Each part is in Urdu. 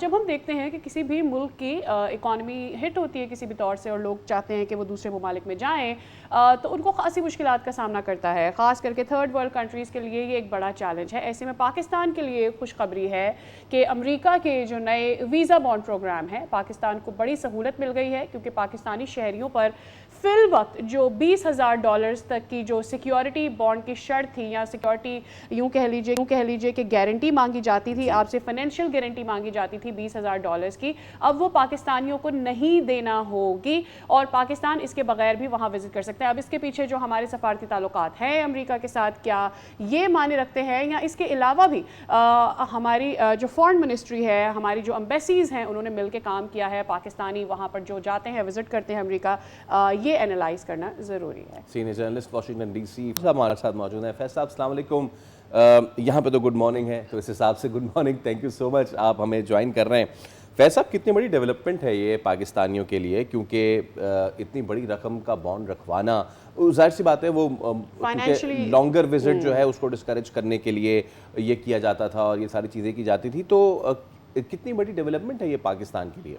جب ہم دیکھتے ہیں کہ کسی بھی ملک کی اکانومی ہٹ ہوتی ہے کسی بھی طور سے اور لوگ چاہتے ہیں کہ وہ دوسرے ممالک میں جائیں تو ان کو خاصی مشکلات کا سامنا کرتا ہے، خاص کر کے تھرڈ ورلڈ کنٹریز کے لیے یہ ایک بڑا چیلنج ہے۔ ایسے میں پاکستان کے لیے خوشخبری ہے کہ امریکہ کے جو نئے ویزا بانڈ پروگرام ہے، پاکستان کو بڑی سہولت مل گئی ہے، کیونکہ پاکستانی شہریوں پر فی الوقت جو $20,000 تک کی جو سیکیورٹی بانڈ کی شرط تھی یا سیکیورٹی یوں کہہ لیجئے کہ گارنٹی مانگی جاتی تھی، آپ سے فائنینشیل گارنٹی مانگی جاتی تھی $20,000 کی، اب وہ پاکستانیوں کو نہیں دینا ہوگی اور پاکستان اس کے بغیر بھی وہاں وزٹ کر سکتے ہیں۔ اب اس کے پیچھے جو ہمارے سفارتی تعلقات ہیں امریکہ کے ساتھ، کیا یہ معنی رکھتے ہیں یا اس کے علاوہ بھی ہماری جو فورن منسٹری ہے، ہماری جو امبیسیز ہیں، انہوں نے مل کے کام کیا ہے، پاکستانی وہاں پر جو جاتے ہیں وزٹ کرتے ہیں امریکہ، یہ اینالائز کرنا ضروری ہے۔ Senior journalist Washington D C صاحب ہمارے ساتھ موجود ہیں۔ فیض صاحب السلام علیکم۔ یہاں پہ تو گڈ مارننگ ہے، تو اس حساب سے good morning, thank you so much آپ ہمیں جوائن کر رہے ہیں۔ فیض صاحب کتنی بڑی ڈیولپمنٹ ہے یہ پاکستانیوں کے لیے، کیونکہ اتنی بڑی رقم کا بانڈ رکھوانا ظاہر سی بات ہے، وہ لانگر وزٹ جو ہے اس کو ڈسکریج کرنے کے لیے یہ کیا جاتا تھا اور یہ ساری چیزیں کی جاتی تھی، تو کتنی بڑی ڈیولپمنٹ ہے یہ پاکستان کے لیے؟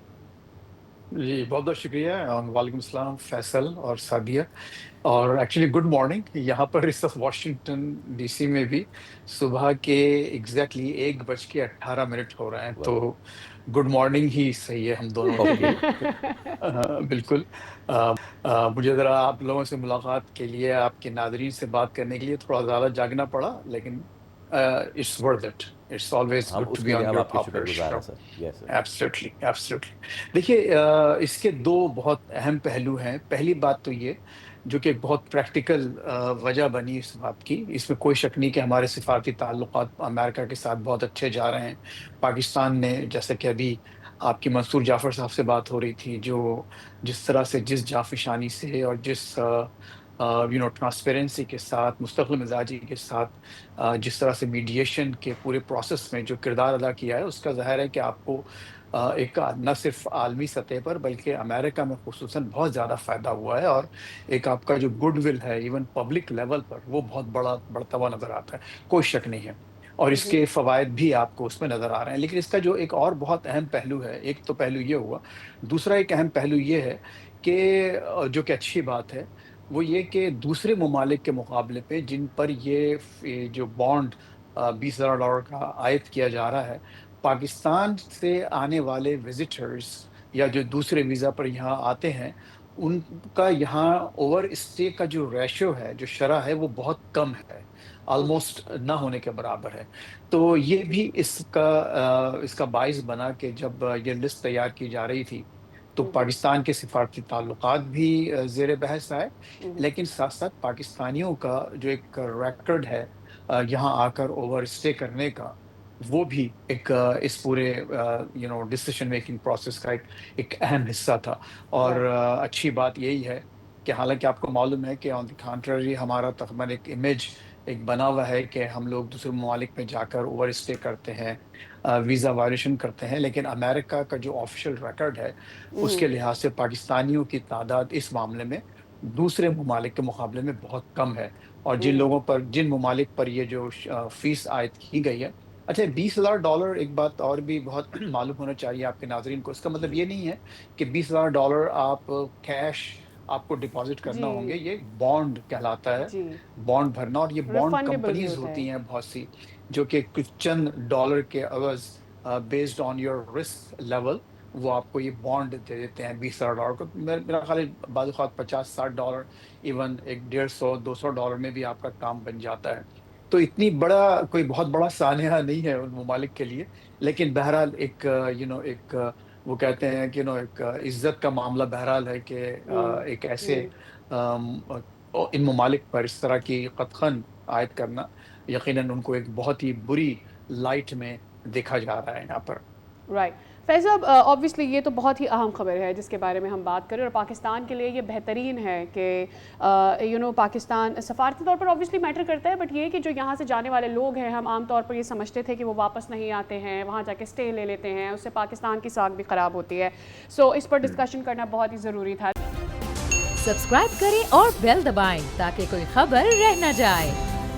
جی بہت بہت شکریہ، وعلیکم السلام فیصل اور سعدیہ، اور ایکچولی گڈ مارننگ یہاں پر اس وقت واشنگٹن ڈی سی میں بھی صبح کے ایگزیکٹلی 1:18 ہو رہے ہیں، تو گڈ مارننگ ہی صحیح ہے ہم دونوں کے لیے۔ بالکل۔ مجھے ذرا آپ لوگوں سے ملاقات کے لیے، آپ کے ناظرین سے بات کرنے کے لیے تھوڑا زیادہ جاگنا پڑا، لیکن it's worth it, it's always ہم گڈ اس ٹو کے بی لیے آن ہم یور آپ کے شکر پاپولر گزار شو۔ ہیں سر۔ یس سر۔ Absolutely absolutely. دیکھیے اس کے دو بہت اہم پہلو ہیں۔ پہلی بات تو یہ جو کہ ایک بہت پریکٹیکل وجہ بنی اس بات کی، اس میں کوئی شک نہیں کہ ہمارے سفارتی تعلقات امریکہ کے ساتھ بہت اچھے جا رہے ہیں۔ پاکستان نے، جیسے کہ ابھی آپ کی منصور جعفر صاحب سے بات ہو رہی تھی، جو جس طرح سے، جس جافشانی سے اور جس ٹرانسپیرنسی کے ساتھ، مستقل مزاجی کے ساتھ، جس طرح سے میڈیشن کے پورے پروسیس میں جو کردار ادا کیا ہے، اس کا ظاہر ہے کہ آپ کو ایک نہ صرف عالمی سطح پر بلکہ امریکہ میں خصوصاً بہت زیادہ فائدہ ہوا ہے، اور ایک آپ کا جو گڈ ول ہے ایون پبلک لیول پر، وہ بہت بڑھتا ہوا نظر آتا ہے، کوئی شک نہیں ہے، اور اس کے فوائد بھی آپ کو اس میں نظر آ رہے ہیں۔ لیکن اس کا جو ایک اور بہت اہم پہلو ہے، ایک تو پہلو یہ ہوا، دوسرا ایک اہم پہلو یہ ہے کہ جو کہ اچھی بات ہے، وہ یہ کہ دوسرے ممالک کے مقابلے پہ جن پر یہ جو بانڈ $20,000 کا عائد کیا جا رہا ہے، پاکستان سے آنے والے وزٹرز یا جو دوسرے ویزا پر یہاں آتے ہیں، ان کا یہاں اوور اسٹے کا جو ریشو ہے، جو شرح ہے، وہ بہت کم ہے، آلموسٹ نہ ہونے کے برابر ہے۔ تو یہ بھی اس کا باعث بنا کہ جب یہ لسٹ تیار کی جا رہی تھی تو پاکستان کے سفارتی تعلقات بھی زیر بحث آئے، لیکن ساتھ ساتھ پاکستانیوں کا جو ایک ریکارڈ ہے یہاں آ کر اوور اسٹے کرنے کا، وہ بھی ایک اس پورے ڈسیشن میکنگ پروسیس کا ایک اہم حصہ تھا۔ اور اچھی بات یہی ہے کہ حالانکہ آپ کو معلوم ہے کہ آن دی کنٹرری ہمارا تقریباً ایک امیج ایک بنا ہوا ہے کہ ہم لوگ دوسرے ممالک میں جا کر اوور اسٹے کرتے ہیں، ویزا وائلیشن کرتے ہیں، لیکن امریکہ کا جو آفیشیل ریکارڈ ہے اس کے لحاظ سے پاکستانیوں کی تعداد اس معاملے میں دوسرے ممالک کے مقابلے میں بہت کم ہے، اور جن ممالک پر یہ جو فیس عائد کی گئی ہے۔ اچھا، $20,000 ایک بات اور بھی بہت معلوم ہونا چاہیے آپ کے ناظرین کو، اس کا مطلب یہ نہیں ہے کہ $20,000 آپ کیش آپ کو ڈپازٹ کرنا ہوں گے، یہ بانڈ کہلاتا ہے، بانڈ بھرنا، اور یہ بانڈ ریفنڈیبل بھی کمپنیز ہوتا ہے۔ ہوتی ہیں بہت سی، جو کہ کچھ چند ڈالر کے عوض based on your risk level وہ آپ کو یہ بانڈ دے دیتے ہیں $20,000 کو۔ میرا خیال ہے بعض اوقات $50-60، ایون ایک $150-200 میں بھی آپ کا کام بن جاتا ہے۔ تو اتنی کوئی بہت بڑا سانحہ نہیں ہے ان ممالک کے لیے، لیکن بہرحال ایک ایک وہ کہتے ہیں کہ ایک عزت کا معاملہ بہرحال ہے کہ ایک ایسے ان ممالک پر اس طرح کی قدغن عائد کرنا، یقیناً ان کو ایک بہت ہی بری لائٹ میں دیکھا جا رہا ہے یہاں پر۔ رائٹ فیض صاحب، آبویسلی یہ تو بہت ہی اہم خبر ہے جس کے بارے میں ہم بات کریں، اور پاکستان کے لیے یہ بہترین ہے کہ پاکستان سفارتی طور پر آبویسلی میٹر کرتا ہے، بٹ یہ کہ جو یہاں سے جانے والے لوگ ہیں، ہم عام طور پر یہ سمجھتے تھے کہ وہ واپس نہیں آتے ہیں، وہاں جا کے اسٹے لے لیتے ہیں، اس سے پاکستان کی ساکھ بھی خراب ہوتی ہے۔ سو اس پر ڈسکشن کرنا بہت ہی ضروری تھا۔ سبسکرائب کریں اور بیل دبائیں تاکہ کوئی خبر رہ نہ جائے۔